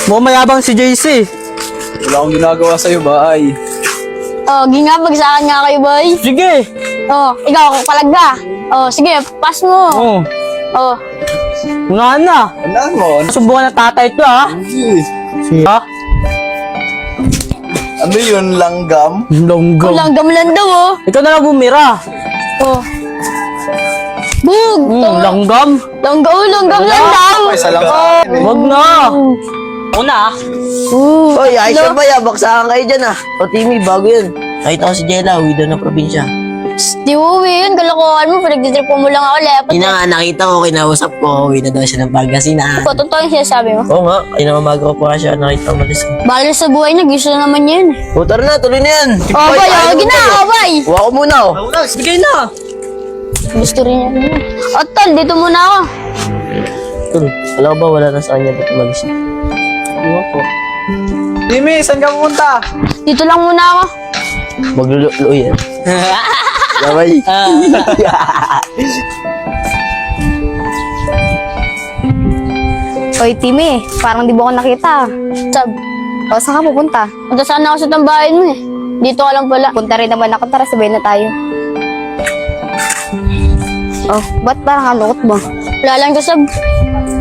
Mukhang mayabang si JC. Wala akong ginagawa sa'yo, bay. Oh, ginabag sa akin nga kayo, boy. Sige. Oh, ikaw, palagga. Oh, sige, pass mo. Oh. Oh, Unahan na. Ano mo? Subukan ng tatay ito, ha? Ha? Ano yun, langgam? Longgam. langgam lang daw, oh. Ikaw na lang bumira. Oh. Bug! Langgam. Langgam lang daw. May isa lang. Wag na. Una, Hoy, ayos yan ba yan? Baksakan kayo dyan ah. O Timmy, bago yun. Nakita ko si Jella, uwi daw ng probinsya. Di uwi yun, kalokohan mo. Pinagtitrip mo lang ako, lepat. Yun na nga, nakita ko, kinausap ko, uwi na daw siya ng Pangasinan. Ko, totoo yung sinasabi mo. Oo nga, ayun naman bago ko pa siya, nakita ko malis. Bahala sa buhay niya, gusto na naman yun. O, tara na, tuloy na yan. Oh, boy, oh, gina, oh, boy. Kuha ko muna oh. bigay na. Gusto rin niya. Oh, tol, dito muna ako. Tol, alam ko ba wala na sa kanya, ba't umalis? Iwan ko. Timmy, saan ka pumunta? Dito lang muna ako. Maglululo yan. Sabay. Oy, Timmy, parang di ba ako nakita? Sab, O, saan ka pupunta? punta sana ako sa tambahin mo eh. Dito ka lang pala. Punta rin naman ako, tara sabay na tayo. Oh, ba't parang kalungkot mo? Wala lang ka, Sab.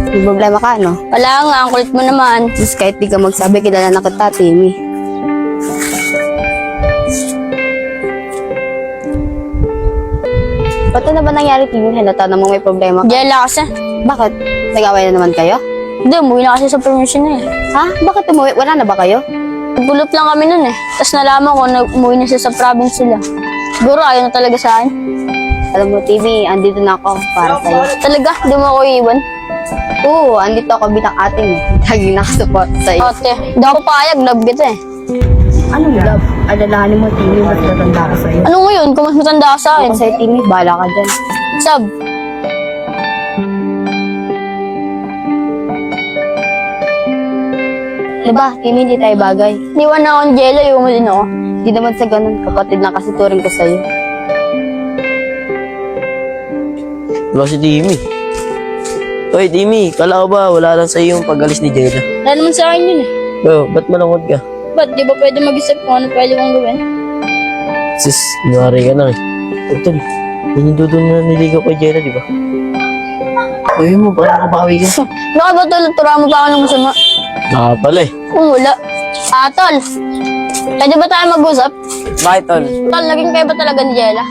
May problema ka, no? Wala nga, ang kulit mo naman. Tapos kahit di ka magsabi, kilala na kita, Timmy. Ba't na ba nangyari, Timmy? Halata namang may problema ka. Jella kasi. Bakit? Nag-away na naman kayo? Hindi, umuwi na kasi sa promotion na eh. Ha? Bakit umuwi? Wala na ba kayo? Nagpulot lang kami nun eh. Tapos nalaman ko na umuwi na siya sa province sila. Siguro ayaw na talaga sa akin. Alam mo, Timmy, andito na ako para sa'yo. Talaga, di mo ako iiwan. Oo, andito ako bilang ate mo. Laging nakasupport sa'yo. Ate, di ako papayag, love kita eh. Anong love? Alalahanin mo, Timmy, mas matanda ka sa'yo. Ano ngayon, kung mas matanda ka sa akin? Ako sa'yo, Timmy, bahala ka dyan. Sab, Diba, Timmy, hindi tayo bagay. niwan na ako ng Jella, iwan mo din ako. Hindi naman sa ganun, kapatid lang kasi turing ko sa'yo. Diba si Timmy? Hoy, Timmy, kala ko ba wala lang sa'yo yung pag-alis ni Jella? Wala naman sa akin yun eh. Yo, ba't malungkot ka? Ba't di ba pwede mag-isip kung ano pwede kong gawin? Sis, nuwari ka na eh. Tol, yun yung dudong na niligaw kay Jella, di ba? Uy mo, parang nakabawi ka. Baka ba tol, turuan mo pa ako ng masama? Baka pala eh. Kung wala. Tol, pwede ba tayo mag-usap? Bakit, tol? Tol, naging kayo ba talaga ni Jella?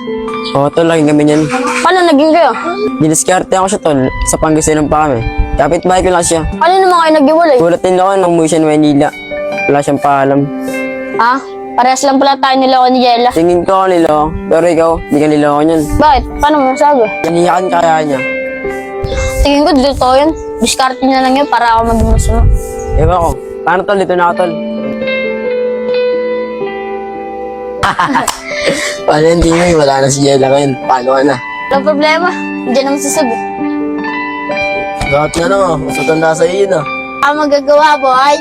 Oo, tol, laging kami niyan. Paano naging kayo? Diniskarte ako siya, tol. Sa Pangasinan pa kami. Kapit bahay ko lang siya. Paano naman kayo nag-iwalay? Gulat din ako nung umuwi siya ng Manila. Wala siyang paalam. Ah, parehas lang pala tayo niloko ni Jella. Tingin ko ako niloko. Pero ikaw, di ka niloko niyan. Bakit? Paano mo nasabi? Iniyakan kaya niya. Tingin ko dito to yun. Diskarte niya lang yun para ako maging masama. Ewan ko. Paano, tol? Dito na ako, tol. Paano yung Timmy? Wala na si Jella ngayon. Paano ka na? Walang problema. Diyan naman sasabi. Lahat nga na, mas matanda sa'yo yun ah. Ang magagawa, boy.